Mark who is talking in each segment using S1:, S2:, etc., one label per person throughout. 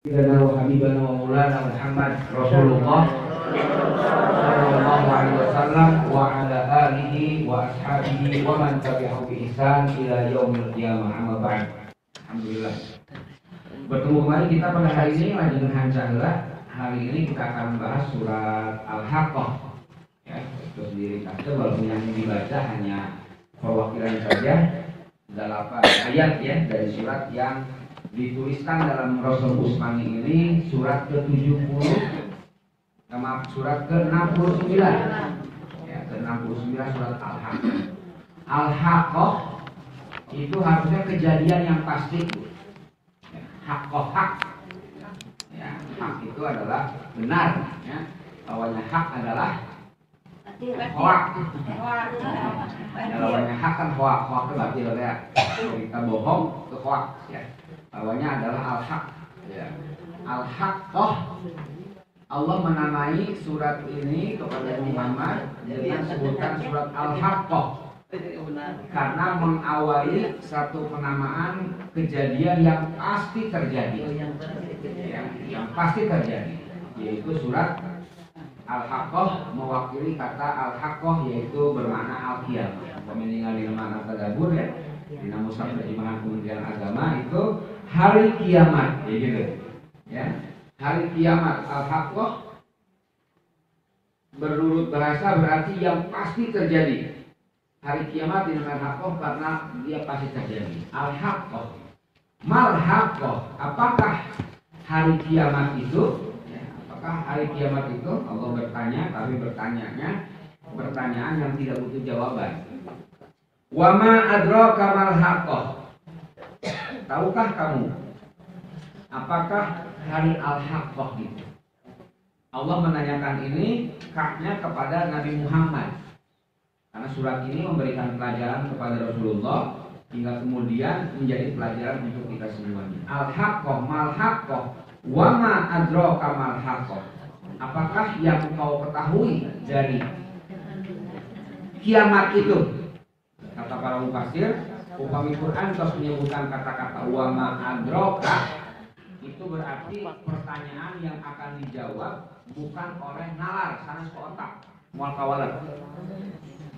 S1: Sayyidina wa habibana wa maulana Muhammad Rasulullah sallallahu alaihi wasallam wa ala alihi wa ashabihi wa man tabi'ahu bi ihsan ila yaumil qiyamah, amma ba'd. Alhamdulillah. Bertemu kembali kita pada hari ini dengan Hancahla. Hari ini kita akan membahas surat Al-Haqqah. Ya, itu sendiri saja walaupun yang dibaca hanya perwakilan saja. 8 ayat ya dari surat yang dituliskan dalam Rasul Usmani ini, surat ke-70, surat ke-69 ya, ke-69 surat Al-Haqqah. Al-Haqqah itu harusnya kejadian yang pasti ya, haqqah hak ya, hak itu adalah benar ya, lawannya hak adalah hoak ya, lawannya hak kan hoak, hoak itu berarti ya kita bohong itu hoak ya. Lawannya adalah al-haq ya. Al-haqqah, Allah menamai surat ini kepada Muhammad dengan sebutan surat Al-Haqqah karena mengawali satu penamaan kejadian yang pasti terjadi ya, yang pasti terjadi, yaitu surat Al-Haqqah mewakili kata Al-Haqqah, yaitu bermakna al-qiyamah. Pemeninggal di makna tadabbur ya, di Musaf Terjemahan Kementerian Agama itu hari kiamat, ya gitu. Ya, hari kiamat. Al-Haqqah berurut bahasa berarti yang pasti terjadi. Hari kiamat dinamakan Haqqah karena dia pasti terjadi. Al-Haqqah. Mal-Haqqah. Apakah hari kiamat itu? Ya, apakah hari kiamat itu? Allah bertanya, tapi pertanyaan yang tidak butuh jawaban. Wa ma adraka mal haqqah. Tahukah kamu apakah hari Al-Haqqah itu? Allah menanyakan ini haknya kepada Nabi Muhammad. Karena surat ini memberikan pelajaran kepada Rasulullah hingga kemudian menjadi pelajaran untuk kita semuanya. Al-Haqqah mal haqqah wa ma adraka mal haqqah. Apakah yang kau ketahui dari kiamat itu? Kata para mufassir, upami Quran terus menyebutkan kata-kata wa ma adraka, itu berarti pertanyaan yang akan dijawab bukan oleh nalar sanes ke otak mual kawalan.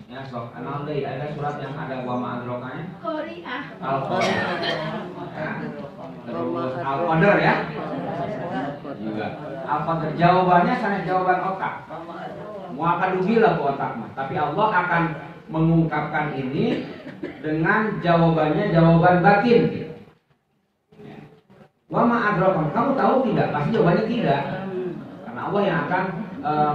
S1: Ya sok anal deui ada surat yang ada wa ma adrakanya. Qari'ah. Al-Qari'ah. Terus Al-Qadar ya. Juga Al-Qadar jawabannya sanes jawaban otak. Mual kadugilah ke otak mah, tapi Allah akan mengungkapkan ini dengan jawabannya jawaban batin. Wa ma adraka, kamu tahu tidak? Pasti jawabannya tidak. Karena Allah yang akan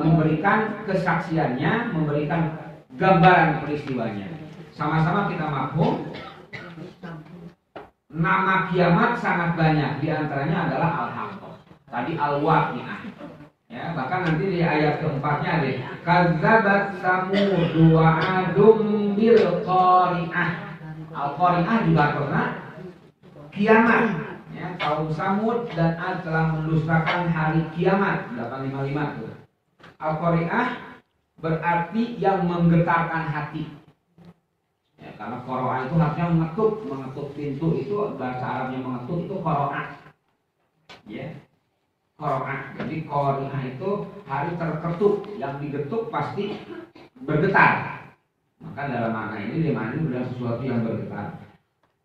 S1: memberikan kesaksiannya, memberikan gambaran peristiwanya. Sama-sama kita mafhum. Nama kiamat sangat banyak, di antaranya adalah Al-Haqqah. Tadi Al-Waqi'ah. Ya, bahkan nanti di ayat keempatnya ada kadzabat samud wa adum bil qari'ah. Al-Qari'ah juga karena kiamat. Ya, kaum Samud dan Ad telah mendustakan hari kiamat 855 tuh. Al-Qari'ah berarti yang menggetarkan hati. Ya, karena qara'a itu harusnya mengetuk pintu, itu bahasa Arabnya mengetuk itu qara'a. Ya. Qara'a. Jadi qari'ah itu hari terketuk, yang digetuk pasti bergetar. Maka dalam makna ini dimaknai dengan sesuatu yang bergetar.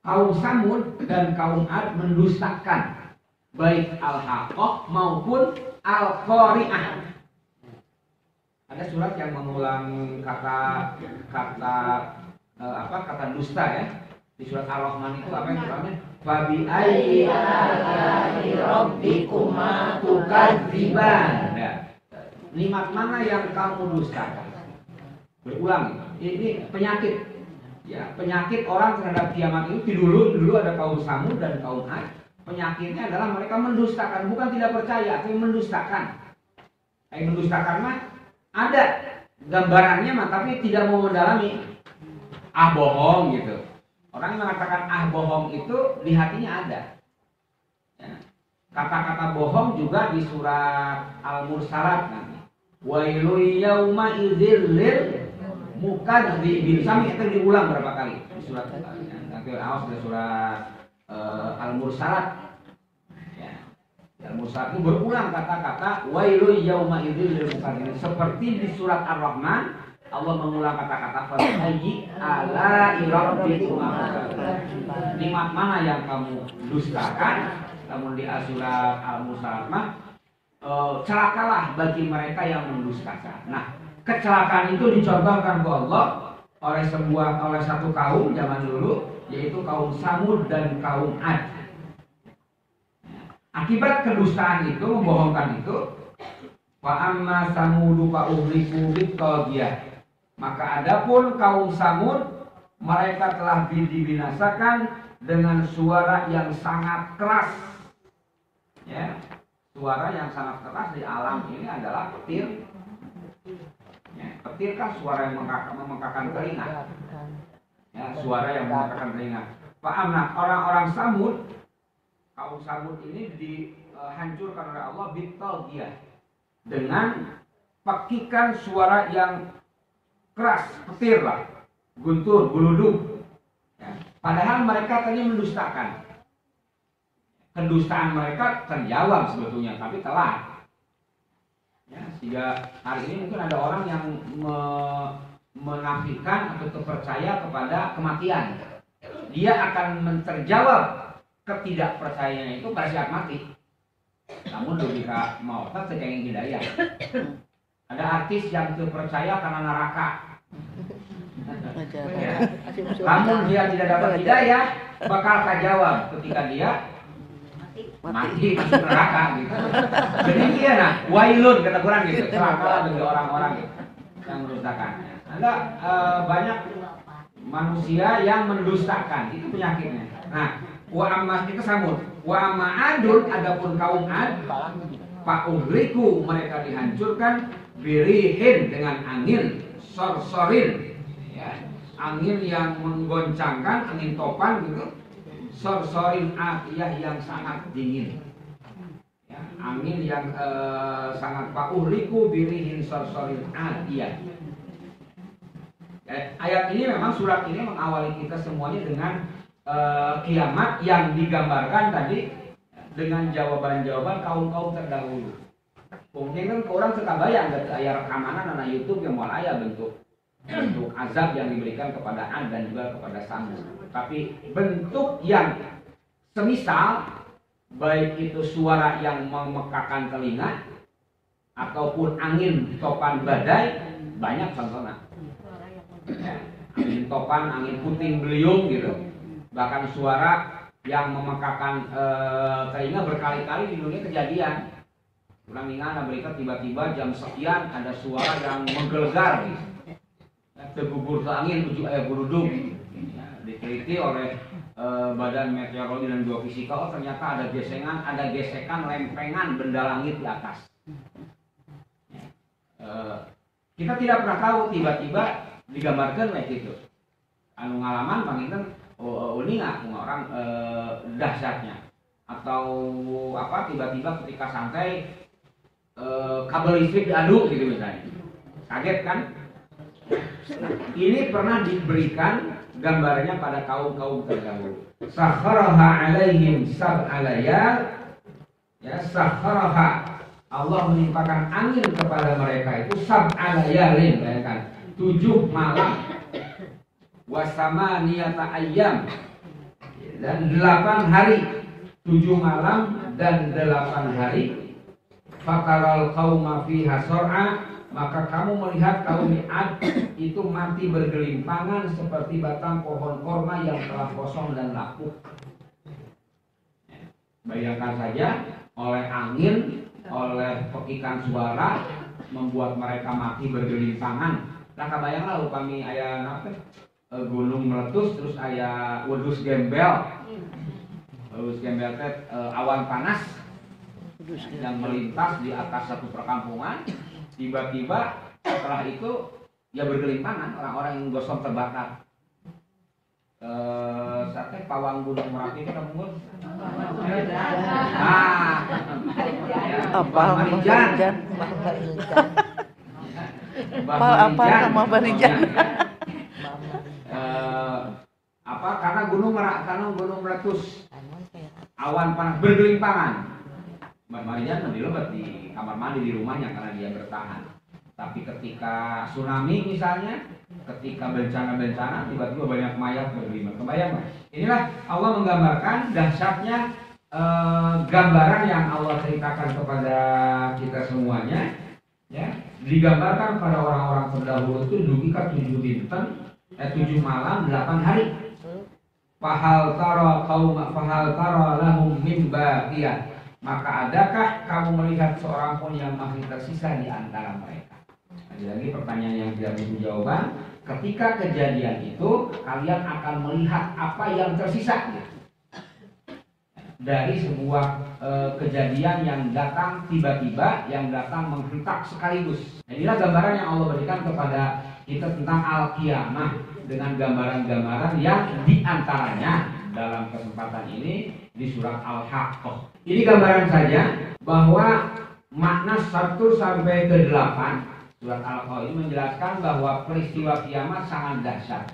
S1: Kaum Samud dan kaum Ad mendustakan baik Al-Haqqah maupun Al-Qari'ah. Ada surat yang mengulang kata dusta ya. Di surat Ar-Rahman itu apa yang suratnya? Fabi ayyi ala'i rabbikuma tukadziban. Nikmat mana yang kamu dustakan? Berulang. Ini penyakit. Ya, penyakit orang terhadap kiamat itu dulu ada kaum Samud dan kaum Ad. Penyakitnya adalah mereka mendustakan, bukan tidak percaya, tapi mendustakan. Mendustakan mah ada gambarannya mah, tapi tidak mau mendalami. Ah bohong gitu. Orang yang mengatakan ah bohong itu di hatinya ada. Ya. Kata-kata bohong juga di surat Al-Mursalat nanti. Wailul yauma idzil lil mukadzibin. Sami itu diulang berapa kali di surat nanti awas di surat Al-Mursalat. Ya. Ya, Musa itu berulang kata-kata wailul yauma idzil lil mukadzimin. Seperti di surat Ar-Rahman Allah mengulang kata-kata fabi'ayyi ala'i rabbikuma tukadziban. Nikmat mana yang kamu dustakan? Namun di surat Al-Musalamah celakalah bagi mereka yang mendustakan. Nah, kecelakaan itu dicontohkan ke Allah oleh satu kaum zaman dulu, yaitu kaum Samud dan kaum Ad. Akibat kedustaan itu, membohongkan itu, wa amma samudu fa uhliku bittaghiyah. Maka adapun kaum Samud, mereka telah dibinasakan dengan suara yang sangat keras. Ya, suara yang sangat keras di alam ini adalah petir. Ya, petir kan suara yang memekakan telinga. Ya, suara yang memekakan telinga. Fa'amna orang-orang Samud, kaum Samud ini dihancurkan oleh Allah bittaghiyah dengan pekikan suara yang keras, petir lah, guntur, guludug. Ya. Padahal mereka tadi mendustakan. Kedustaan mereka terjawab sebetulnya, tapi telat. Ya, sehingga hari ini mungkin ada orang yang menafikan atau percaya kepada kematian. Dia akan terjawab ketidakpercayaannya itu pada saat mati. Namun logika mau tercengeng hidayah. Ada artis yang terpercaya karena neraka. Ya. Namun dia tidak dapat hidayah, bakal kejawab ketika dia mati masuk neraka gitu. Jadi dia nah, wailun kata Quran gitu, celaka bagi orang-orang gitu yang mendustakan. Ada banyak manusia yang mendustakan, itu penyakitnya. Nah, wa amma itu Samud, wa amma Adun, adapun kaum Ad, fa'uhliku mereka dihancurkan birihin dengan angin sorsorin, ya, angin yang menggoncangkan, angin topan gitu. Sorsorin atiyah yang sangat dingin, ya, angin yang sangat fa'uhliku birihin sorsorin atiyah. Ayat ini memang surat ini mengawali kita semuanya dengan kiamat yang digambarkan tadi dengan jawaban-jawaban kaum-kaum terdahulu. Mungkin kan orang terkabayang dari ayat rekaman anak YouTube yang mulai ayat bentuk azab yang diberikan kepada Ad dan juga kepada Samud. Tapi bentuk yang semisal, baik itu suara yang memekakan telinga ataupun angin topan badai, banyak contohnya. Angin topan, angin puting beliung gitu. Bahkan suara yang memekakan telinga berkali-kali di dunia kejadian. Ulang ingat Amerika tiba-tiba jam sekian ada suara yang menggelegar gitu. Tergugur ke angin ujuk gurudug. Diteliti oleh Badan Meteorologi dan Geofisika, oh ternyata ada gesekan lempengan benda langit di atas. Kita tidak pernah tahu, tiba-tiba digambarkan kayak gitu. Anu ngalaman panginten uninga orang dahsyatnya. Atau apa tiba-tiba ketika santai kabel listrik diaduk gitu misalnya. Kaget kan? Ini pernah diberikan gambarnya pada kaum-kaum terdahulu. Sakharaha alaihim sab'alayal, ya, sakharaha, Allah menimpakan angin kepada mereka itu sab'alayalin, bayangkan 7 malam, wasamaniyata ayyam, dan 8 hari, 7 malam dan 8 hari. Fataral qauma fiha sor'a, maka kamu melihat kaum Ad itu mati bergelimpangan seperti batang pohon korma yang telah kosong dan lapuk. Bayangkan saja, oleh angin, oleh pekikan suara membuat mereka mati bergelimpangan. Nah, kabayanglah upami aya apa? Gunung meletus terus aya wedus gembel. Wedus gembel teh awan panas yang melintas di atas satu perkampungan. Tiba-tiba setelah itu ya bergelimpangan, orang-orang yang gosong terbakar. Sate pawang Gunung Merapi itu kamu ngurus? Apa Marijan? Apa sama Marijan? Apa karena gunung meletus, awan panas bergelimpangan. Marian dilebat di kamar mandi di rumahnya karena dia bertahan. Tapi ketika tsunami misalnya, ketika bencana-bencana, tiba-tiba banyak mayat berlimpah. Kebayang? Inilah Allah menggambarkan dahsyatnya gambaran yang Allah ceritakan kepada kita semuanya. Ya, digambarkan pada orang-orang terdahulu itu dugikan 7 malam 8 hari. Fahal tara lahum min baqiyah. Maka adakah kamu melihat seorang pun yang masih tersisa di antara mereka? Lagi pertanyaan yang tidak memiliki jawaban. Ketika kejadian itu, kalian akan melihat apa yang tersisa dari sebuah kejadian yang datang tiba-tiba, yang datang menghentak sekaligus. Inilah gambaran yang Allah berikan kepada kita tentang Al-Qiyamah dengan gambaran-gambaran yang diantaranya dalam kesempatan ini di surat Al-Haqqah. Ini gambaran saja bahwa makna 1 sampai ke 8 surat Al-Haqqah ini menjelaskan bahwa peristiwa kiamat sangat dahsyat.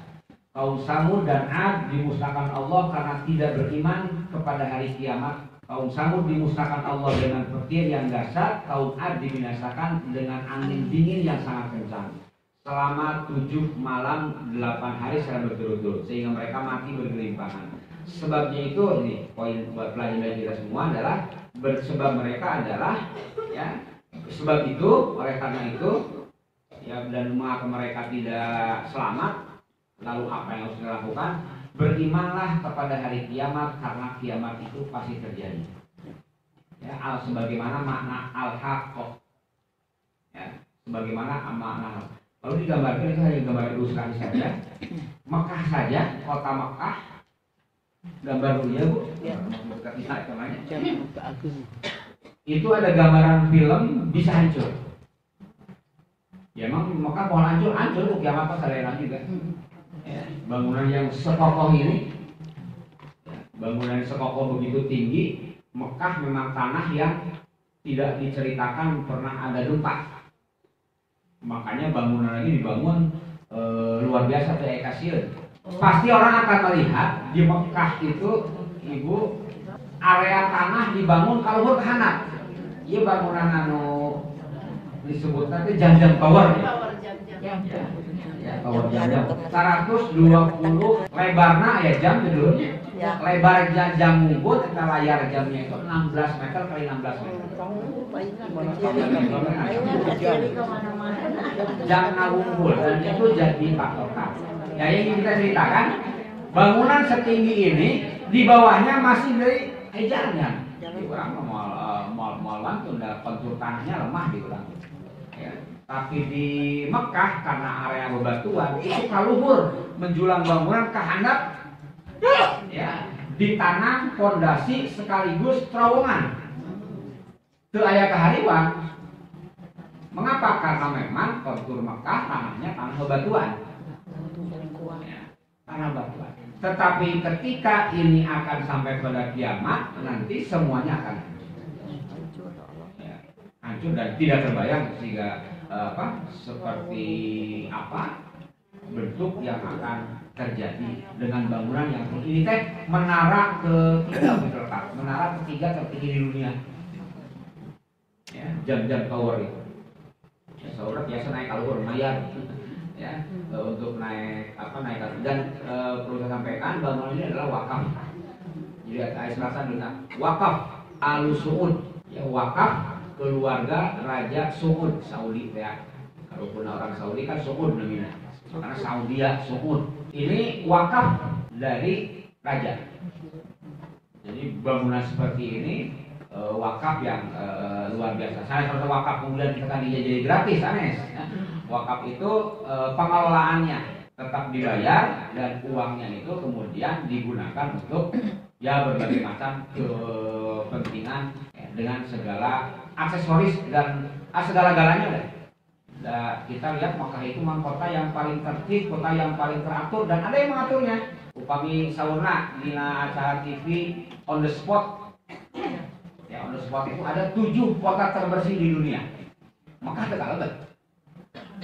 S1: Kaum Samud dan Ad dimusnahkan Allah karena tidak beriman kepada hari kiamat. Kaum Samud dimusnahkan Allah dengan petir yang dahsyat. Kaum Ad dibinasakan dengan angin dingin yang sangat kencang selama 7 malam 8 hari secara berturut-turut, sehingga mereka mati bergelimpangan. Sebabnya itu, ini poin buat pelajaran kita semua adalah sebab mereka adalah ya, sebab itu, oleh karena itu ya, dan mengapa mereka tidak selamat. Lalu apa yang harus dilakukan? Berimanlah kepada hari kiamat, karena kiamat itu pasti terjadi. Ya, sebagaimana makna Al-Haqqah. Ya, sebagaimana makna. Lalu digambarkan itu hanya gambar ilustrasi saja. Mekah saja, kota Mekah. Gambar dulu ya Bu. Ya. Itu ada gambaran film bisa hancur. Ya emang Mekah mau hancur tuh kiamat pas ada juga. Ya, bangunan yang sekokoh ini, ya, bangunan yang sekokoh begitu tinggi, Mekah memang tanah yang tidak diceritakan pernah ada gempa. Makanya bangunan lagi dibangun luar biasa kayak kasir. Pasti orang akan melihat di Mekah itu, Ibu, area tanah dibangun kalau bertahanat. Iya bangunan disebut nanti jam-jam tower ya. Ya, tower jam-jam 120 lebarnya ya jam judulnya. Ya. Lebar jam ngumpul, layar jamnya itu 16 meter kali 16 meter. Jam ngumpul dan itu jadi patokan. Ya yang kita ceritakan, bangunan setinggi ini di bawahnya masih dari ejarnya. Dikurang mal langsung kontur tanahnya lemah dikurang. Ya. Tapi di Mekah karena area bebatuan itu kaluhur menjulang bangunan kehandap, ya, ditanam fondasi sekaligus terowongan. Teu aya kahariwan. Mengapa? Karena memang kontur Mekah tanahnya tanah bebatuan. Ya, tanah bebatuan. Tetapi ketika ini akan sampai pada kiamat, nanti semuanya akan hancur dan tidak terbayang sehingga seperti apa bentuk yang akan terjadi dengan bangunan yang ini teh menara ketiga terletak, menara ketiga tertinggi di dunia. Ya, jam-jam tower itu. Ya, saudara biasa naik tower lumayan. Ya, untuk naik dan perlu saya sampaikan bangunan ini adalah wakaf. Jadi ada istilah dengan wakaf Al-Suud, ya wakaf keluarga Raja Suud Saudi ya. Kalaupun orang Saudi kan Suud namanya. Karena Saudi Suud. Ini wakaf dari raja. Jadi bangunan seperti ini wakaf yang luar biasa. Saya kalau wakaf kemudian kita kan jadi gratis, aneh. Wakaf itu pengelolaannya tetap dibayar dan uangnya itu kemudian digunakan untuk ya berbagai macam kepentingan ya, dengan segala aksesoris dan segala-galanya deh. Nah, kita lihat Makkah itu memang kota yang paling tertib, kota yang paling teratur dan ada yang mengaturnya. Upami saurna di acara TV on the spot. Ya, on the spot itu ada 7 kota terbersih di dunia. Makkah terkalebet.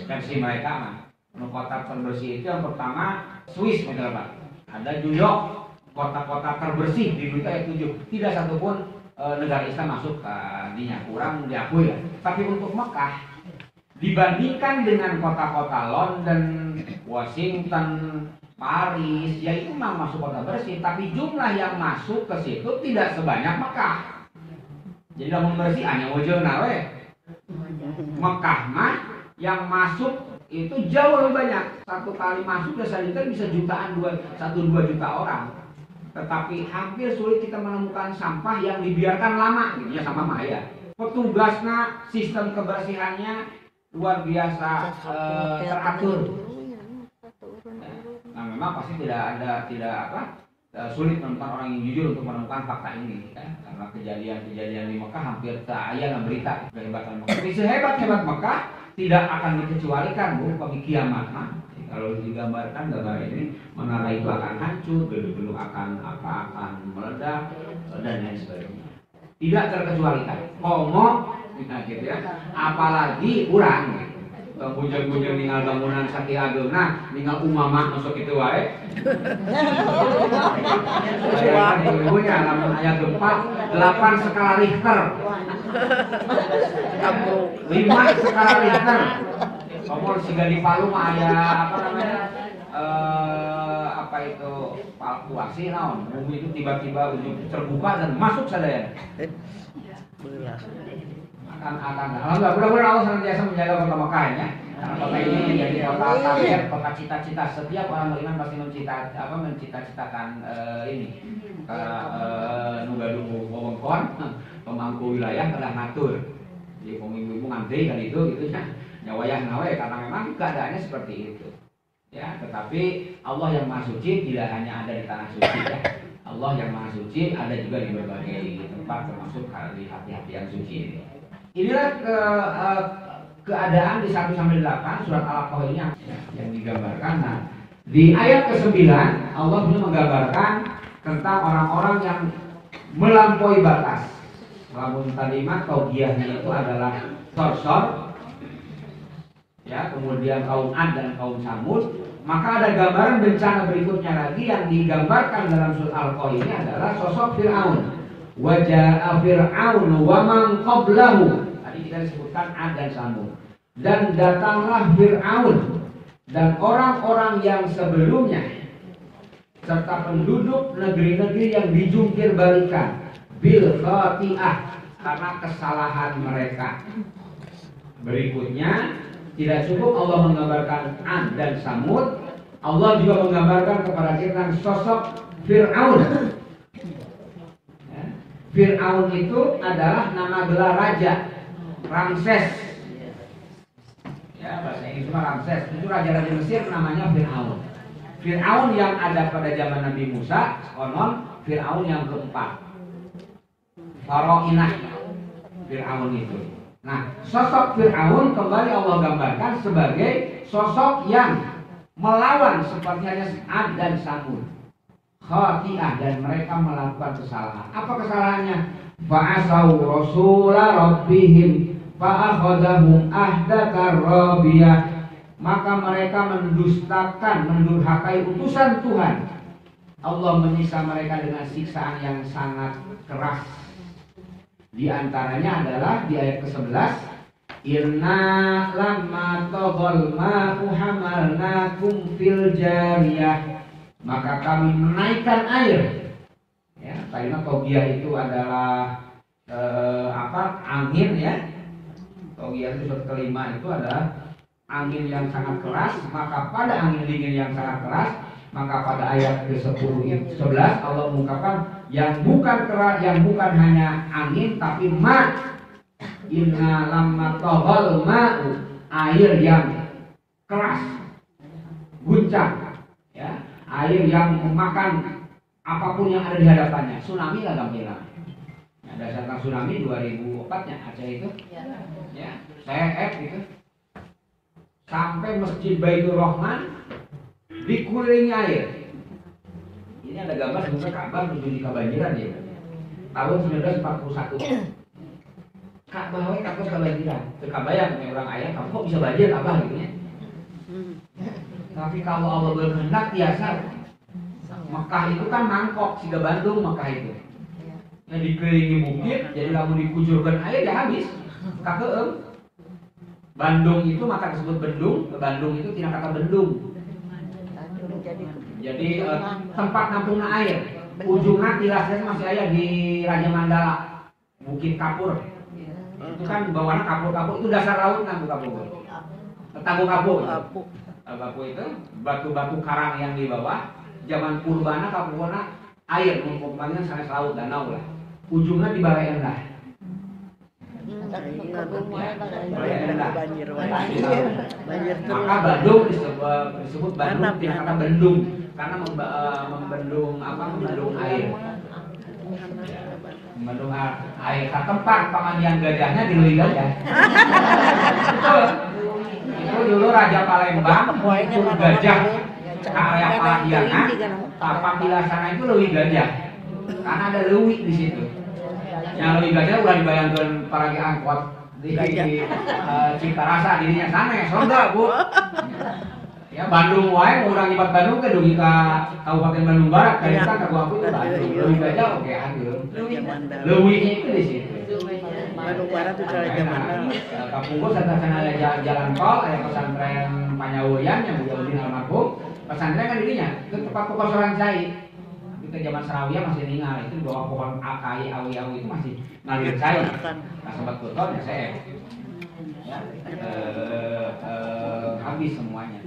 S1: Versi mereka mah. Kota terbersih itu yang pertama Swiss misalnya Pak. Ada New York, kota-kota terbersih di dunia yang 7. Tidak satupun negara Islam masuk ke dinya kurang diakui ya. Tapi untuk Mekah dibandingkan dengan kota-kota London, Washington, Paris, ya itu memang masuk kota bersih, tapi jumlah yang masuk ke situ tidak sebanyak Mekah. Jadi lamun bersih hanya wajeuna we. Mekah mah yang masuk itu jauh lebih banyak. Satu kali masuk biasanya bisa jutaan, 1-2 juta orang. Tetapi hampir sulit kita menemukan sampah yang dibiarkan lama, gitu ya, sama mah ya. Petugasnya, sistem kebersihannya luar biasa teratur. Nah, memang pasti sulit menemukan orang yang jujur untuk menemukan fakta ini, ya. Karena kejadian-kejadian di Mekah hampir tak ada berita kehebatan Mekah. Tapi sehebat-hebat Mekah tidak akan dikecualikan bagi kiamat. Kalau digambarkan gambar ini, menara itu akan hancur, gedung-gedung akan meledak dan lain sebagainya. Tidak terkecualikan. Komo, gitu ya. Apalagi urang. Bujang-bujang ningal bangunan sakit agengna, ningal umamah masuk itu wae. Saya ibunya lamun aya gempa 8 skala Richter. 5 skala Richter. Komor siga di Palu mah aya palpuasi naon. Bumi itu tiba-tiba ujung terbuka dan masuk sadaya. Alhamdulillah, mudah-mudahan Allah senantiasa menjaga kota Mekah ya. Karena kota ini menjadi kota target, kota cita-cita. Setiap orang beriman pasti mencita-citakan ini. Nugadugu wewengkon, pemangku wilayah telah ngatur. Jadi pemimpin ngantri kan itu gitu ya. Nyawayah nawe karena memang keadaannya seperti itu. Ya, tetapi Allah yang Maha Suci tidak hanya ada di tanah suci ya. Allah yang Maha Suci ada juga di berbagai tempat termasuk di hati-hati yang suci ini. Inilah keadaan di 1-8 surat Al-Aqah ini yang digambarkan. Nah, di ayat ke-9 Allah juga menggambarkan tentang orang-orang yang melampaui batas. Lamun kalimat tauhiyahnya itu adalah sorsor, ya, kemudian kaum Ad dan kaum Samud. Maka ada gambaran bencana berikutnya lagi yang digambarkan dalam surat Al-Aqah ini adalah sosok Fir'aun. Wajah Fir'aun wa man qablahu. Tadi kita disebutkan Ad dan Samud. Dan datanglah Fir'aun dan orang-orang yang sebelumnya serta penduduk negeri-negeri yang dijungkir balikan bil khati'ah karena kesalahan mereka. Berikutnya tidak cukup Allah menggambarkan Ad dan Samud, Allah juga menggambarkan kepada kita sosok Fir'aun. Fir'aun itu adalah nama gelar raja, Ramses. Ya, bahasa Inggris cuma Ramses. Itu raja-raja Mesir namanya Fir'aun. Fir'aun yang ada pada zaman Nabi Musa, konon Fir'aun yang keempat. Faraoinah Fir'aun itu. Nah, sosok Fir'aun kembali Allah gambarkan sebagai sosok yang melawan seperti hanya Ad dan Samud. Khati'ah, dan mereka melakukan kesalahan. Apa kesalahannya? Fa'asau rasula rabbihim fa'akhadahum ahdatar rabiyah. Maka mereka mendustakan, mendurhakai utusan Tuhan. Allah menyiksa mereka dengan siksaan yang sangat keras. Di antaranya adalah di ayat ke-11, Inna lamma taghal ma'u hamalnakum fil jariyah. Maka kami menaikkan air. Ya, kalimat togiyah itu adalah angin ya. Togiyah itu surat kelima itu adalah angin yang sangat keras. Maka pada angin dingin yang sangat keras, maka pada ayat ke-11 Allah mengungkapkan yang bukan keras, yang bukan hanya angin tapi ma. Inna lamma taghal ma'u, air yang keras, guncang ya. Air yang memakan apapun yang ada di hadapannya. Tsunami lah gampang. Ada tentang tsunami 2004 ya Aceh itu. Ya, saya gitu. Sampai Masjid Baitur Rahman dikelilingi air. Ini ada gambar sebenarnya Ka'bah menuju di kebanjiran ya. Tahun 1941. Ka'bah we takut kebanjiran. Terkabayang punya orang ayah, kamu kok bisa banjir Ka'bah gitu ya. Tapi kalau Allah berkehendak biasa. Mekah itu kan mangkok, siga Bandung Mekah itu. yang dikelilingi bukit, jadi lamun dikucurkan air ya habis. Kakeum. Bandung itu maka disebut bendung, Bandung itu tina kata bendung. Jadi tempat nampungna air. Ujungnya tilasnya masih ada di Raja Mandala, Bukit Kapur. Itu kan bawahnya kapur-kapur, itu dasar laut kan kapur. Tangguh kapur. Kapur itu batu-batu karang yang di bawah. Zaman purbana kapurna air mengumpulkannya sanes laut danau lah. Ujungnya di Balai Endah. Maka Bandung disebut Bandung dengan kata bendung karena membendung membendung air. Membendung air. Tempat pemandian gajahnya di Leuwi Gajah. Betul. Itu dulu Raja Palembang untuk gajah ke area Parahyangan. Apabila sana itu Leuwi Gajah. Karena ada leuwi di situ. Yang Leuwi Gajah udah dibayangkan para angkot di Cikarasa dirinya sana surga Bu. Ya Bandung wae urang ibat Bandung ke dugi ka Kabupaten Bandung Barat kan ka Kabupaten itu Bandung. Leuwi Gajah oke hadir. Leuwi itu di situ.
S2: Bandung Barat itu Raja Mandala.
S1: Kapungkur sana ada jalan tol, ada pesantren Panyawuyan yang Budaudin almarhum. Pesantren kan dirinya itu tempat pekosoran cai. Ke zaman Sarawiyah masih ningal itu di bawah pohon akai awi-awi itu masih ngalir cair. Nah sobat kuton ya saya habis semuanya.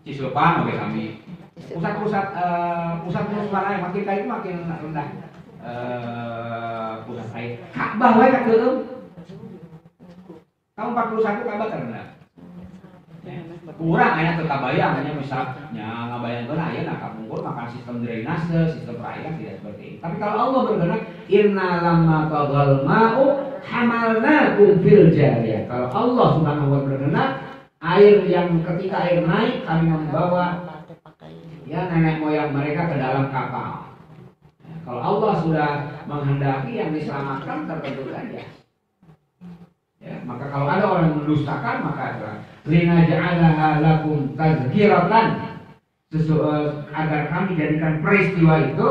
S1: Cisupan oke kami. Pusat lain makin kali itu makin rendah. Pusat air. Ka'bah wae ka teueum. Tahun 41 Ka'bah rendah. Kurang hanya terkabayang hanya misalnya ngabayangkeun ayeuna kapungkur makan sistem drainase, sistem perairan tidak seperti itu. Tapi kalau Allah berkenan inna lamma taghal ma'u hamalnakum fil jariyah. Kalau Allah Subhanahu wa berkenan air yang ketika air naik kami membawa ya nenek moyang mereka ke dalam kapal. Kalau Allah sudah menghendaki yang diselamatkan tertentu saja. Ya, maka kalau ada orang yang mendustakan maka linaja'alaha lakum tazkiratan agar kami jadikan peristiwa itu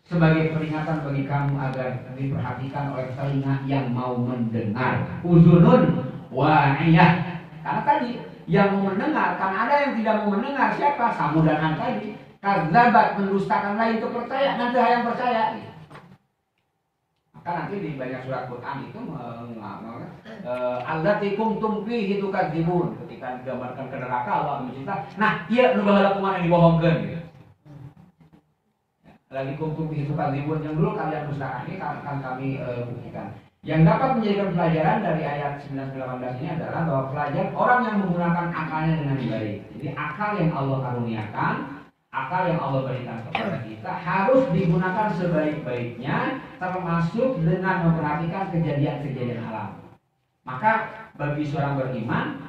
S1: sebagai peringatan bagi kamu agar diperhatikan oleh telinga yang mau mendengar. Uzunun wa'iyah. Karena tadi yang mau mendengar, karena ada yang tidak mau mendengar siapa? Samudanan tadi. Kadzabat mendustakan lain itu percaya, nanti yang percaya. Maka nanti di banyak surat Quran itu allati kuntum fihi tukadzibun, ketika digambarkan ke neraka Allah mencerita, nah iya nu baheula kumaha dibohongkeun gitu. Lagi kuntum fihi tukadzibun yang dulu kalian dustakan ini akan kami buktikan. Yang dapat menjadikan pelajaran dari ayat 19-18 ini adalah bahwa pelajar orang yang menggunakan akalnya dengan baik. Jadi akal yang Allah karuniakan, akal yang Allah berikan kepada kita harus digunakan sebaik-baiknya, termasuk dengan memperhatikan kejadian-kejadian alam. Maka bagi seorang beriman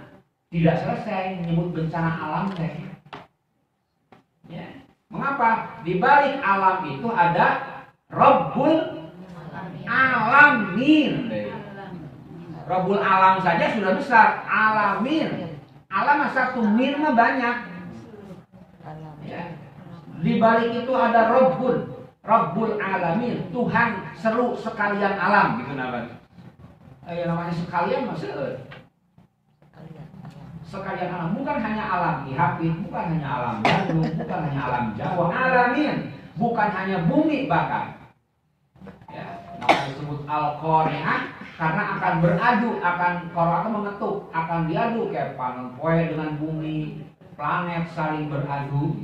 S1: tidak selesai menyebut bencana alam teh. Ya. Mengapa? Di balik alam itu ada Rabbul Alamin. Rabbul Alam saja sudah besar, Alamin. Alam satu, min mah banyak. Ya. Di balik itu ada Rabbul Alamin, Tuhan seru sekalian alam gitu namanya. Namanya sekalian maksudnya sekalian alam, bukan hanya alam Ihapit, bukan hanya alam Bandung, bukan hanya alam Jawa, Alamin, bukan hanya bumi bahkan. Ya, maka disebut Al-Qari'ah karena akan beradu, akan kalau akan mengetuk, akan diadu kayak poe dengan bumi, planet saling beradu.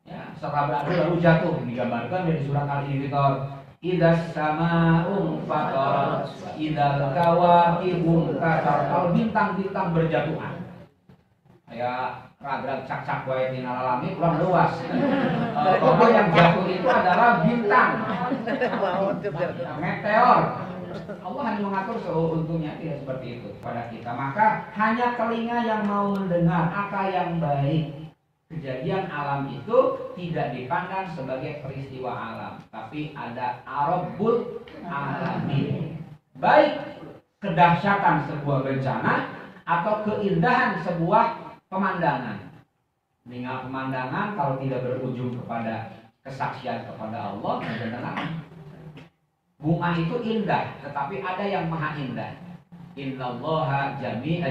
S1: Ya, setelah beradu lalu jatuh, digambarkan dari surat Al-Infitor. Idas sama'un fatarat, idal kawakibun kasar. Kalau bintang-bintang berjatuhan, kayak ragrag cak-cak wae tina lalami kurang luas. Kalau yang jatuh itu adalah bintang, meteor. Allah hanya mengatur seuntungnya, tidak seperti itu pada kita. Maka hanya telinga yang mau mendengar, akal yang baik. Kejadian alam itu tidak dipandang sebagai peristiwa alam, tapi ada Rabbul Alamin. Baik kedahsyatan sebuah bencana atau keindahan sebuah pemandangan. Dengan pemandangan kalau tidak berujung kepada kesaksian kepada Allah, bencana. Bunga itu indah, tetapi ada yang maha indah. Innallaha jamil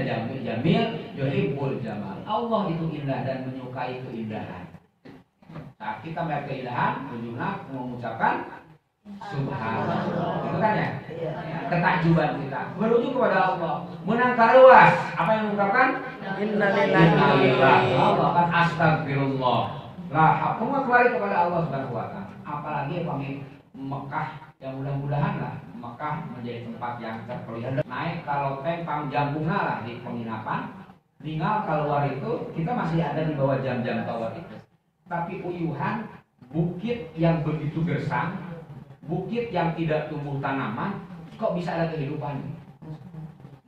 S1: yuhibbul jamal. Allah itu indah dan menyukai keindahan. Saat kita melihat keindahan, ujungnya mengucapkan subhanallah. Itu kan ya? Ketakjuban kita berujung kepada Allah. Menangkar luas. Apa yang mengungkapkan? Innalillahi. Allah kan astagfirullah. Lah, semua kembali kepada Allah Subhanahu wa taala. Apalagi pamit Mekah yang mudah-mudahan lah Mekah menjadi tempat yang terpelihara. Naik kalau pang jambungna lah di penginapan. Tinggal keluar itu kita masih ada di bawah jam-jam tower itu. Tapi uyuhan bukit yang begitu gersang, bukit yang tidak tumbuh tanaman, kok bisa ada kehidupan?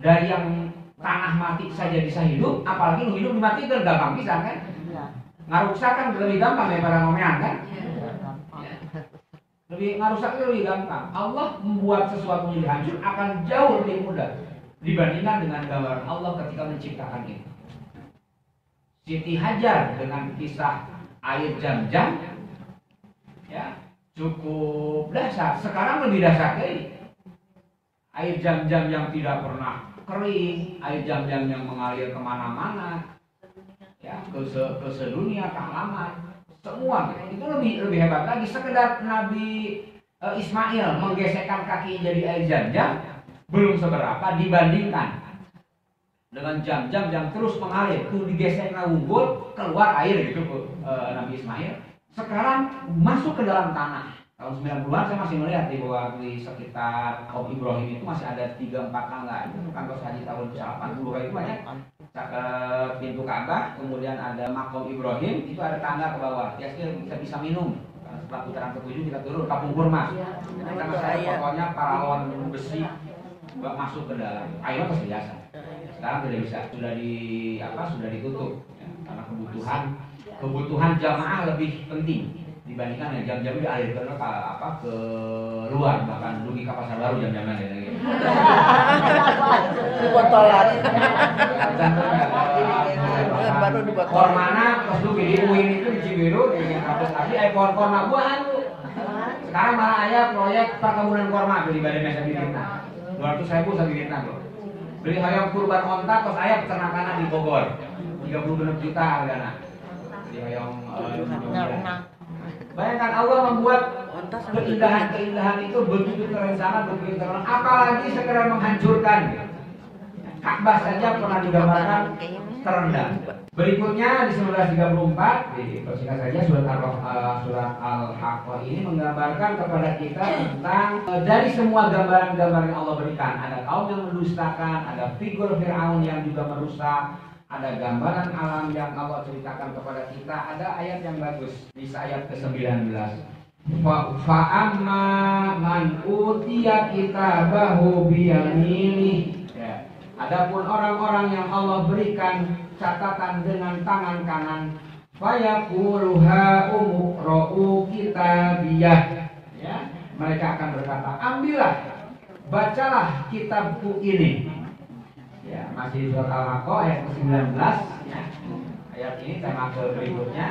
S1: Dari yang tanah mati saja bisa hidup, apalagi hidup dimatikan gampang bisa kan? Ngarusak kan lebih gampang daripada ngomean kan? Lebih ngarusak itu lebih gampang. Allah membuat sesuatu menjadi hancur akan jauh lebih mudah dibandingkan dengan gambaran Allah ketika menciptakan itu. Siti Hajar dengan kisah air jam-jam ya cukup dahsyat. Sekarang lebih dahsyat lagi. Air jam-jam yang tidak pernah kering, air jam-jam yang mengalir kemana-mana, ya ke sedunia, ke halaman, semua gitu. Itu lebih hebat lagi. Sekedar Nabi Ismail menggesekkan kaki jadi air jam-jam belum seberapa dibandingkan dengan jam-jam yang terus mengalir, tuh digesek unggul keluar air gitu Nabi Ismail. Sekarang masuk ke dalam tanah. Tahun 90-an saya masih melihat di bawah di sekitar Om Ibrahim itu masih ada 3-4 tangga. Itu kantor haji tahun 80 itu banyak. Ke pintu Ka'bah, kemudian ada makom Ibrahim, itu ada tangga ke bawah. Ya kita bisa minum. Setelah putaran ke-7 kita turun Kampung Kurma. Kita masih ada pokoknya paralon besi masuk ke dalam. Airnya pasti biasa. Sekarang tidak bisa, sudah ditutup ya, karena kebutuhan jamaah lebih penting dibandingkan yang jam-jam dialirkan ke luar, bahkan dulu ke pasar baru jam-jamnya gitu.
S2: Botolan.
S1: Baru di Kormana terus dulu di UIN itu di Cibiru di kampus tapi pohon korma buahan tuh. Sekarang malah ada proyek perkebunan korma di Badan Desa Bibitna. 200.000 satu bibitna bro. Beli hayam kurban onta terus ayam peternakan di Bogor 36 juta harganya. Di hayam bayangkan Allah membuat keindahan itu begitu terencana, begitu terencana. Apalagi sekedar menghancurkan. Ka'bah saja pernah digambarkan terendah. Berikutnya di 1934, persingkat saja surat Al-Haqqah ini menggambarkan kepada kita tentang dari semua gambaran-gambaran yang Allah berikan. Ada kaum yang mendustakan, ada figur Fir'aun yang juga merusak, ada gambaran alam yang Allah ceritakan kepada kita. Ada ayat yang bagus di ayat ke-19. Fa'amma man utiya kitabahu biyamini. Ya. Adapun orang-orang yang Allah berikan catatan dengan tangan kanan, fayaquluha umqra'u kitabiyah. Ya, mereka akan berkata, ambillah, bacalah kitabku ini. Ya, masih surat Al-Haqqah ayat ke-19 ya. Ayat ini tema berikutnya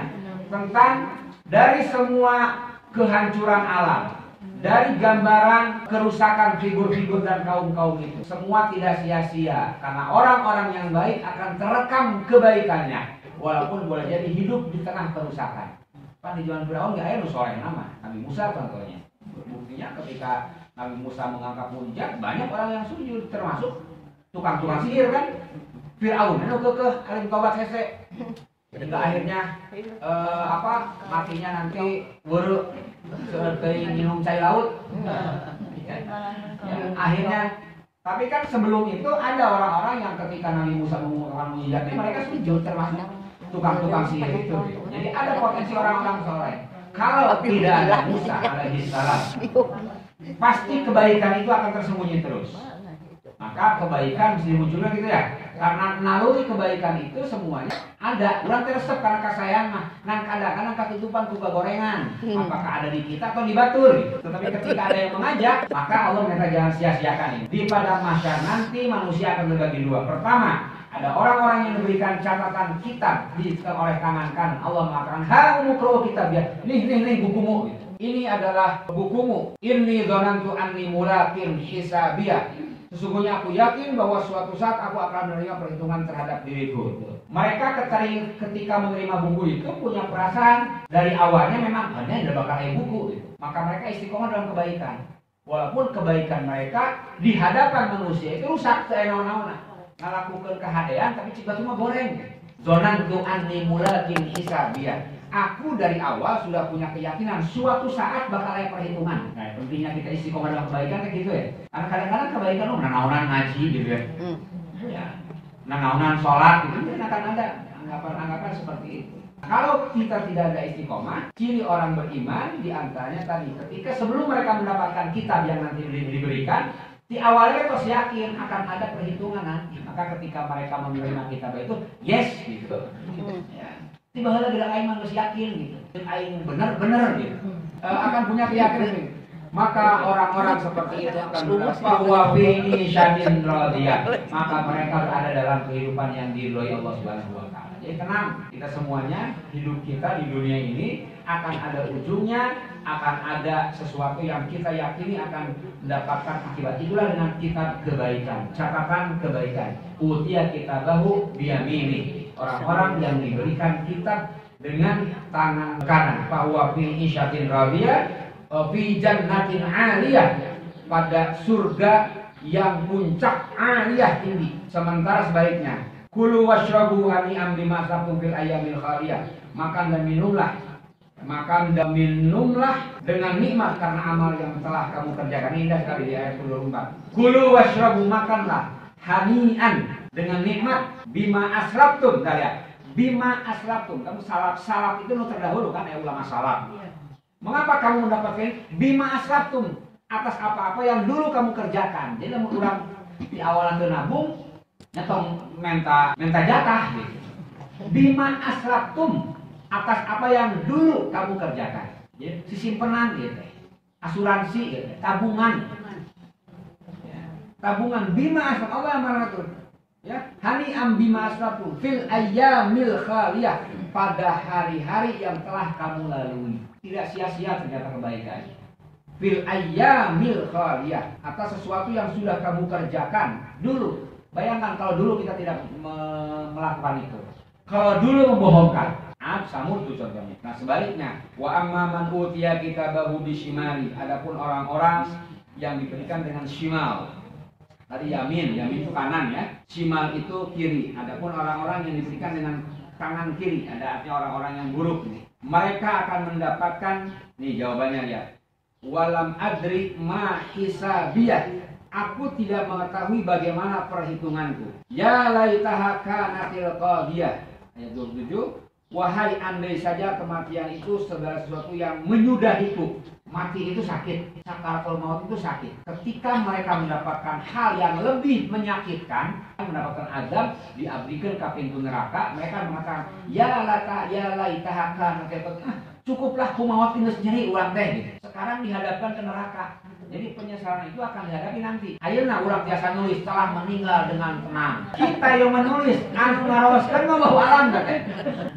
S1: tentang dari semua kehancuran alam, dari gambaran kerusakan figur-figur dan kaum-kaum itu, semua tidak sia-sia karena orang-orang yang baik akan terekam kebaikannya walaupun boleh jadi hidup di tengah kerusakan. Pan di zaman Firaun nggak ada soleh nama Nabi Musa contohnya. Buktinya ketika Nabi Musa mengangkat mujizat banyak orang yang sujud termasuk tukang-tukang sihir kan. Firaun ke alim tobat hese hingga akhirnya matinya nanti buruk seperti minum cai laut ya, akhirnya. Tapi kan sebelum itu ada orang-orang yang ketika Nabi Musa mengumumkan mujizatnya mereka sujud termasuk tukang-tukang sihir itu. Jadi ada potensi orang-orang soleh. Kalau tidak ada Musa alaihissalam pasti kebaikan itu akan tersembunyi terus. Maka kebaikan mesti munculnya gitu ya. Karena naluri kebaikan itu semuanya ada. Ulang teresep karena kasayang mah nang kadang-kadang ketutupan kuga gorengan. Apakah ada di kita atau di batur gitu. Tetapi ketika ada yang mengajak, maka Allah minta jangan sia-siakan ini. Di padang mahsyar nanti manusia akan terbagi dua. Pertama, ada orang-orang yang diberikan catatan kitab oleh tangan kanan. Allah mengatakan, "Ha umukro kitab ya. Nih bukumu." Gitu. ini adalah bukumu. Inni dzanantu anni mulaqin hisabiyah. Sesungguhnya aku yakin bahwa suatu saat aku akan menerima perhitungan terhadap diriku. Mereka ketika menerima buku itu punya perasaan dari awalnya memang hanya udah bakal buku gitu. Maka mereka istiqomah dalam kebaikan. Walaupun kebaikan mereka di hadapan manusia itu rusak seenaun-nauna. Ngalakukeun kahadean tapi cuma goreng. Dzanantu anni mulaqin hisabiyah. Aku dari awal sudah punya keyakinan suatu saat bakal ada perhitungan. Nah, pentingnya kita istiqomah dalam kebaikan kayak gitu ya. Karena kadang-kadang kebaikan nanaonan ngaji gitu ya. Ya, nanaonan sholat gitu akan ada anggapan-anggapan seperti itu. Kalau kita tidak ada istiqomah, ciri orang beriman diantaranya tadi ketika sebelum mereka mendapatkan kitab yang nanti diberikan, di awalnya harus yakin akan ada perhitungan nanti. Maka ketika mereka menerima kitab itu, yes gitu. Ya. Tiba-tiba tidak aing harus yakin gitu. Aing benar-benar gitu. Akan punya keyakinan gitu. Maka orang-orang seperti itu akan bahwa fi syadin radiyah. Maka mereka berada dalam kehidupan yang diridhoi Allah Subhanahu wa taala. Jadi tenang, kita semuanya hidup kita di dunia ini akan ada ujungnya, akan ada sesuatu yang kita yakini akan mendapatkan akibat. Itulah dengan kitab kebaikan, catatan kebaikan. Utiya kitabahu biyamini. Orang-orang yang diberikan kitab dengan tangan kanan. Bahwa fi isyatin radiyah, fi jannatin 'aliyah, pada surga yang puncak 'aliyah tinggi. Sementara sebaliknya, kulu washrabu hani'am bima asraftum fil ayyamil khaliyah. Makan dan minumlah dengan nikmat karena amal yang telah kamu kerjakan. Indah sekali di ayat 24. Kulu washrabu, makanlah, hani'an, dengan nikmat, bima asraftum. Kalian bima asraftum, kamu salaf itu nu terdahulu kan ulama salaf. Mengapa kamu mendapatkan bima asraftum, atas apa-apa yang dulu kamu kerjakan. Jadi lamun urang di awalan teu nabung nyetong menta jatah gitu. Bima asraftum, atas apa yang dulu kamu kerjakan. Jadi sisimpenan gitu, asuransi gitu, tabungan. Tabungan bima asraftum, Allah yang mengatur. Ya, hani'am bima asraftum fil ayyamil khaliyah, pada hari-hari yang telah kamu lalui. Tidak sia-sia ternyata kebaikan. Fil ayyamil khaliyah, atas sesuatu yang sudah kamu kerjakan dulu. Bayangkan kalau dulu kita tidak melakukan itu. Kalau dulu membohongkan, Samud itu contohnya. Nah sebaliknya, wa amma man utiya kitabahu bishimali, adapun orang-orang yang diberikan dengan shimal. Tadi yamin itu kanan ya, shimal itu kiri. Adapun orang-orang yang diberikan dengan tangan kiri, ada artinya orang-orang yang buruk nih. Mereka akan mendapatkan, nih jawabannya ya. Walam adri ma hisabiyah, aku tidak mengetahui bagaimana perhitunganku. Ya laitaha kanatil qadiyah. Ayat 27. Wahai andai saja kematian itu segala sesuatu yang menyudahiku. Mati itu sakit, sakaratul maut itu sakit. Ketika mereka mendapatkan hal yang lebih menyakitkan, mendapatkan azab, diabdikan ke pintu neraka, mereka mengatakan, ya laitaha kanatil qadiyah. Cukuplah kumawat ini sendiri ulang teh. Sekarang dihadapkan ke neraka. Jadi penyesalan itu akan dihadapi nanti. Ayeuna urang biasa nulis telah meninggal dengan tenang. Kita yang menulis anu ngaroskeun mah bahwa alam teh.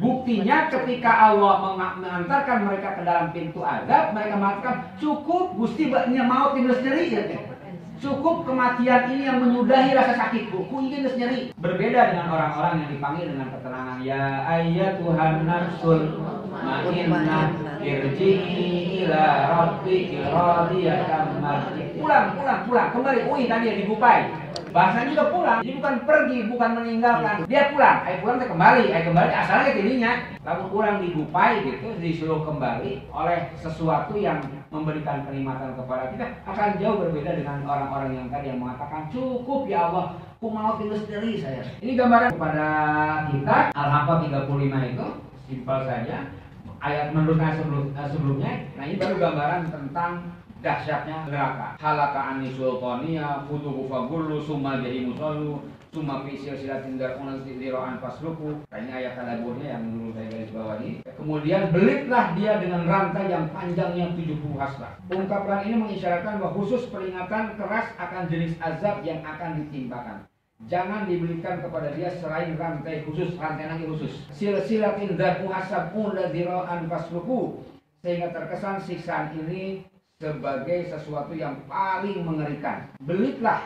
S1: Buktinya ketika Allah mengantarkan mereka ke dalam pintu azab, mereka mengatakan cukup Gusti nya maut ini sendiri ya teh. Cukup kematian ini yang menyudahi rasa sakitku. Ku ingin sendiri. Berbeda dengan orang-orang yang dipanggil dengan ketenangan. Ya ayyatuhan nafsul ma'inna irji'i ila rabbiki radiyatan mardiyah. Pulang. Kembali. Tadi ya digupai. Bahasanya juga pulang. Jadi bukan pergi, bukan meninggalkan. Dia pulang. Pulang teh kembali. Kembali asalnya tadinya. Lalu pulang digupai gitu, disuruh kembali oleh sesuatu yang memberikan kenikmatan kepada kita, akan jauh berbeda dengan orang-orang yang tadi yang mengatakan cukup ya Allah, ku mau tinggal sendiri saya. Ini gambaran kepada kita Al-Haqqah 35 itu simpel saja. Ayat menurut sebelumnya. Nah ini baru gambaran tentang dahsyatnya neraka. Halaka anni sultaniya futuhu fagullu summa jahimu sallu summa fi silsilatin dar'una dira'an fasluku. Nah ini ayat tadaburnya yang dulu saya garis bawahi. Kemudian belitlah dia dengan rantai yang panjangnya 70 hasta. Ungkapan ini mengisyaratkan bahwa khusus peringatan keras akan jenis azab yang akan ditimpakan. Jangan diberikan kepada dia selain rantai khusus, rantai lagi khusus. Silsilatin dar'u hasabun dira'an fasluku. sehingga terkesan siksaan ini sebagai sesuatu yang paling mengerikan. Belitlah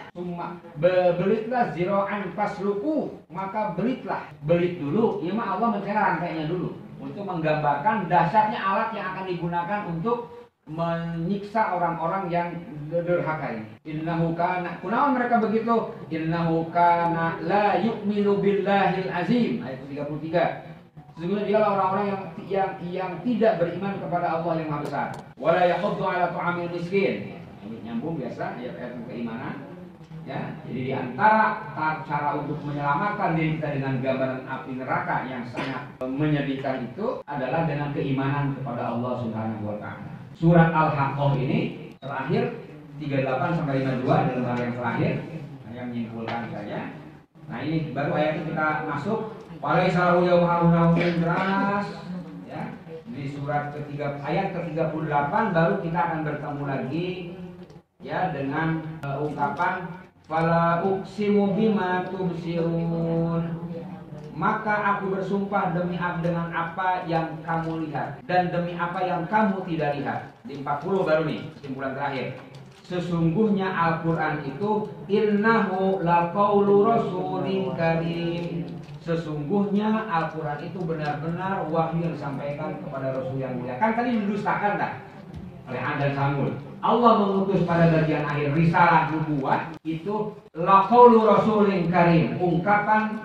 S1: zira'an fasluku, maka belit dulu. Ini mah Allah mencari rantainya dulu untuk menggambarkan dahsyatnya alat yang akan digunakan untuk menyiksa orang-orang yang durhaka ini. Innahu kana, kunaon mereka begitu? Innahu kana la yu'minu billahil azim, ayat 33. Sesungguhnya dialah orang-orang yang tidak beriman kepada Allah yang Maha Besar. Wala yahuddu ala ta'amil miskin. Ini nyambung biasa ayat-ayat keimanan. Ya, jadi di antara cara untuk menyelamatkan diri kita dengan gambaran api neraka yang sangat menyedihkan itu adalah dengan keimanan kepada Allah Subhanahu wa taala. Surat Al-Haqqah ini terakhir 38 sampai 52 dalam hal yang terakhir yang menyimpulkan saja. Nah, ini baru ayat kita masuk walaisa lahu yawma jelas ya. Di surat ketiga ayat ke-38 baru kita akan bertemu lagi ya dengan ungkapan fala uqsimu bima tubsirun, maka aku bersumpah dengan apa yang kamu lihat dan demi apa yang kamu tidak lihat. Di 40 baru nih kesimpulan terakhir. Sesungguhnya Al-Quran itu innahu laqaulu rasulin karim. Sesungguhnya Al-Quran itu benar-benar wahyu yang disampaikan kepada Rasul yang mulia. Kan tadi didustakan dah oleh Ad dan Samud. Allah mengutus pada bagian akhir risalah nubuwah itu laqaulu rasulin karim, ungkapan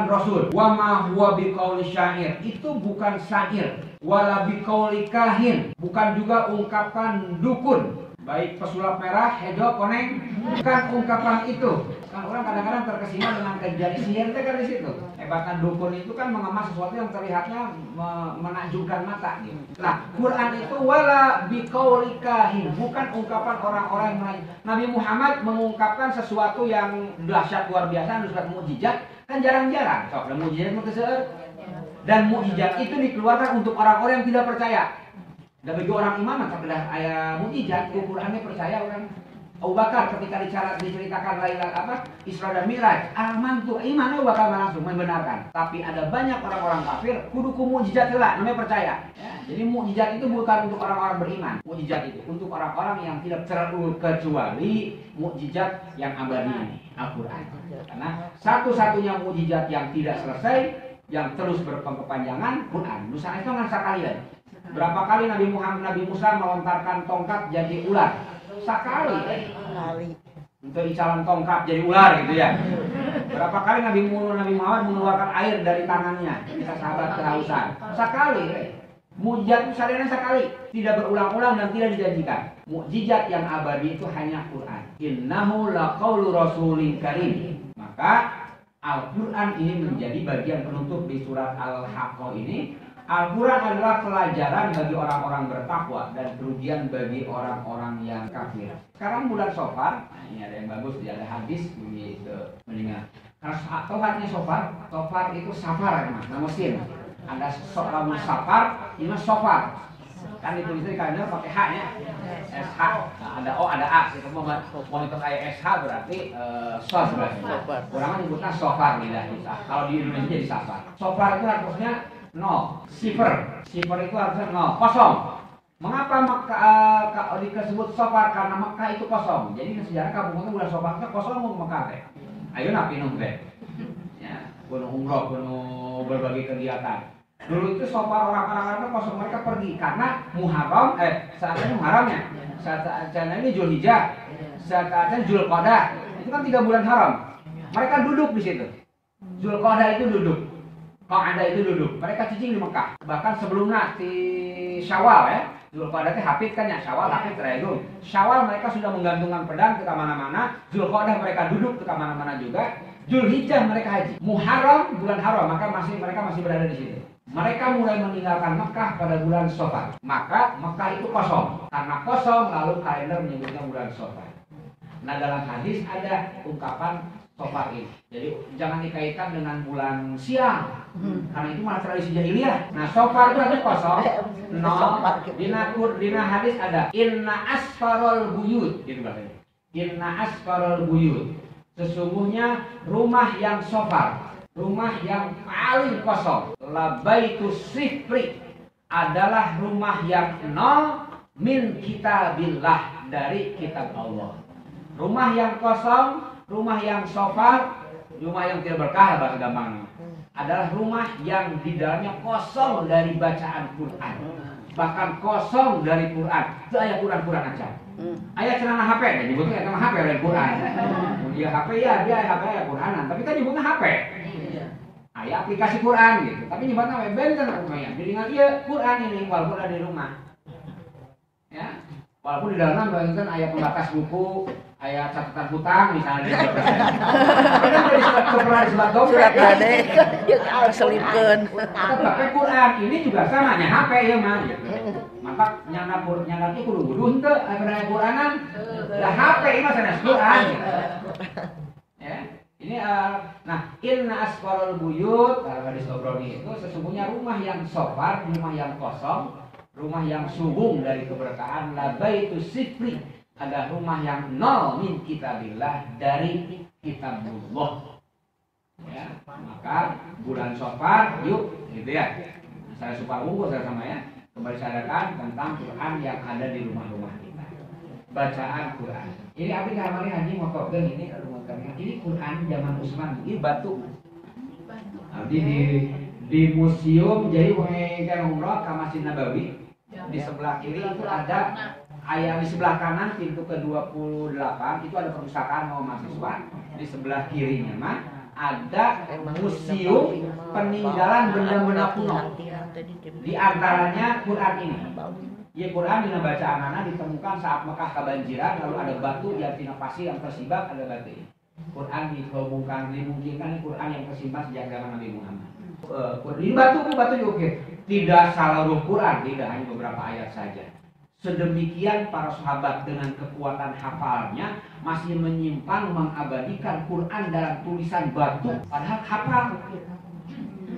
S1: Rasul. Wa ma huwa biqauli syair, itu bukan syair. Wala biqauli kahin, bukan juga ungkapan dukun. Baik pesulap merah, hejo, koneng, bukan ungkapan itu. Kan orang kadang-kadang terkesima dengan kejadian sihir itu kan di situ. Hebatan dukun itu kan mengemas sesuatu yang terlihatnya menakjubkan mata gitu. Nah, Quran itu wala biqauli kahin, bukan ungkapan orang-orang yang lain. Nabi Muhammad mengungkapkan sesuatu yang dahsyat luar biasa, sesuatu mukjizat kan jarang-jarang. So, dan mukjizat dan mukjizat itu dikeluarkan untuk orang-orang yang tidak percaya. Dan bagi orang iman maka pada ayat mukjizat ukurannya percaya orang. Abu Bakar ketika diceritakan Isra dan Mi'raj, aman tuh imannya Abu Bakar langsung membenarkan. Tapi ada banyak orang-orang kafir kudu ku mukjizat lah namanya percaya. Ya, jadi mukjizat itu bukan untuk orang-orang beriman. Mukjizat itu untuk orang-orang yang tidak kecuali mukjizat yang abadi, Al-Qur'an. Karena satu-satunya mukjizat yang tidak selesai, yang terus berkepanjangan, Quran. Nusa itu nggak sekalian. Berapa kali Nabi Musa melontarkan tongkat jadi ular? Sekali. Untuk icalan tongkat jadi ular gitu ya. Berapa kali Nabi Muhammad mengeluarkan air dari tangannya ketika sahabat kehausan? Sekali. Mukjizat itu sadarnya sekali, tidak berulang-ulang dan tidak dijanjikan. Mukjizat yang abadi itu hanya Quran. Innahu laqaulu rasulin karim. Maka Al-Quran ini menjadi bagian penutup di surat Al-Haqqah ini. Al-Quran adalah pelajaran bagi orang-orang bertakwa dan kerugian bagi orang-orang yang kafir. Sekarang bulan Shofar, nah ini ada yang bagus, ada hadis begitu mendengar. Karena tauhidnya Shofar itu safar mas, nama mesin. Ada seorang safar, ini Shofar. Kan ditulisnya di kalender pakai H-nya, SH. Nah, ada O, ada A. Kita mau monitor kayak SH berarti sos berarti. Orang menyebutnya Shofar lidah kita. Kalau di Indonesia jadi safar. Shofar itu harusnya 0, sifar itu harusnya 0, kosong. Mengapa disebut Shofar? Karena Mekah itu kosong. Jadi sejarah kampung itu bulan Shofar itu kosong mau Mekah teh. Ayo napi teh. Ya, penuh umroh, penuh berbagai kegiatan. Dulu itu Shofar orang-orang Arab kosong, mereka pergi karena Muharram, saatnya Muharramnya. Saatnya ini Zulhijjah, saatnya Zulqa'dah. Itu kan 3 bulan haram. Mereka duduk di situ. Zulqa'dah itu duduk. Qa'dah itu duduk. Mereka cicing di Mekah. Bahkan sebelumnya di Syawal ya. Zulqa'dah itu hafid kan ya, Syawal hafid terhitung. Syawal mereka sudah menggantungkan pedang ke mana-mana. Zulqa'dah mereka duduk ke mana-mana juga. Zulhijjah mereka haji. Muharram bulan haram, maka mereka masih berada di situ. Mereka mulai meninggalkan Mekah pada bulan Shofar. Maka Mekah itu kosong. Karena kosong lalu kalender menyebutnya bulan Shofar. Nah dalam hadis ada ungkapan Shofar ini. Jadi jangan dikaitkan dengan bulan siang. Karena itu malah tradisi jahiliyah. Nah Shofar itu ada kosong. Dina hadis ada inna asfarul buyut. Gitu bahasanya. Inna asfarul buyut. Sesungguhnya rumah yang Shofar, rumah yang paling kosong, labaitus sifri, adalah rumah yang nol min kitabillah, dari kitab Allah. Rumah yang kosong, rumah yang sofar, rumah yang tidak berkah bahasa gampang, adalah rumah yang di dalamnya kosong dari bacaan Quran, bahkan kosong dari Quran. Itu ayat Quran aja. Ayat cenah HP, jadi nyebutnya ayat HP dari Quran. Dia HP ya, dia HP ayat Quranan, tapi kan nyebutnya HP. Ayat aplikasi Quran gitu, tapi nyebutnya web benten rumahnya. Jadi ingat iya Quran ini walaupun ada di rumah. Ya, walaupun di dalam bayangkan ayat pembatas buku, ayat catatan hutang misalnya. Tapi kan dari surat dompet.
S2: Surat gade selipkeun.
S1: Tapi Quran ini juga sama nya HP ya mah gitu. Maka nyana ieu kudu henteu aya Quranan. Lah HP ieu mah sanes Quran gitu. Ya. Ini nah inna asqarul buyut kalau hadis Tobroni itu sesungguhnya rumah yang sofar, rumah yang kosong, rumah yang subung dari keberkahan, la baitu sifri, ada rumah yang nol min kitabillah, dari kitabullah. Ya, maka bulan Safar yuk gitu ya. Saya suka unggul sama ya. Kembali sadarkan tentang Quran yang ada di rumah-rumah kita. Bacaan Quran. Ini abdi kamari haji motokeun ini rumah kami. Ini Quran zaman Utsman, ini batu. Abdi di museum jadi pengen umroh ke Masjid Nabawi. Di sebelah kiri itu ada ayat, di sebelah kanan pintu ke-28 itu ada perpustakaan mau mahasiswa. Di sebelah kirinya mah ada museum peninggalan benda-benda kuno. Di antaranya Quran ini. Ya Quran dina bacaan anak ditemukan saat Mekah kebanjiran, lalu ada batu yang tina pasir yang tersibak, ada batu ini. Quran dihubungkan, dimungkinkan Quran yang tersimpan sejak zaman Nabi Muhammad. Ini batu juga tidak seluruh Quran, tidak hanya beberapa ayat saja. Sedemikian para sahabat dengan kekuatan hafalnya masih menyimpan mengabadikan Quran dalam tulisan batu, padahal hafal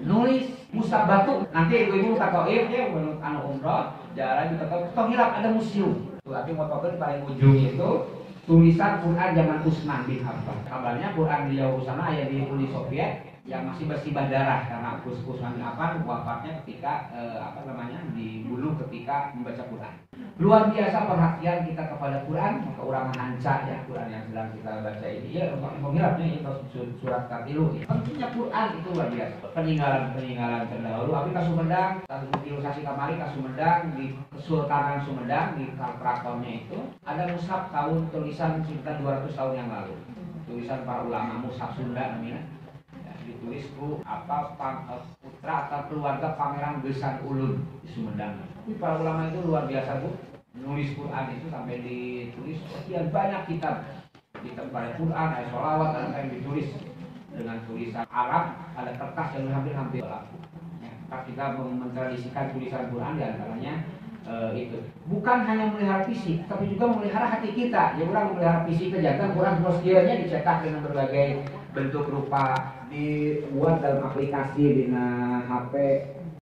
S1: nulis mushaf batu. Nanti ibu-ibu katoib ya menurut anu umroh jalan juga tong hilap ada museum. Tapi motokeun paling ujung itu tulisan Quran zaman Utsman bin Affan. Kabarnya Quran di jauh sana aya di Uni Soviet yang masih bersibah darah karena Utsman bin Affan wafatnya ketika dibunuh ketika membaca Quran. Luar biasa perhatian kita kepada Quran, maka orang hanca ya Quran yang sedang kita baca ini ya menghirapnya itu surat Katilu. Pentingnya Quran itu luar biasa. Peninggalan terdahulu. Abi ka Sumedang, satu ilustrasi kamari ka Sumedang di Kesultanan Sumedang di keratonnya itu ada mushaf tahun tulisan sekitar 200 tahun yang lalu. Tulisan para ulama mushaf Sunda namanya. Ditulis ku putra atau keluarga Pangeran Gesan Ulun di Sumedang. Para ulama itu luar biasa bu, nulis Quran itu sampai ditulis sekian banyak kitab pada Quran, ada sholawat, ada yang ditulis dengan tulisan Arab, ada kertas yang hampir berlaku. Ya, kita mentradisikan tulisan Quran diantaranya itu bukan hanya memelihara fisik, tapi juga memelihara hati kita. Ya orang memelihara fisik kejantan Quran terus dianya dicetak dengan berbagai bentuk rupa, dibuat dalam aplikasi di HP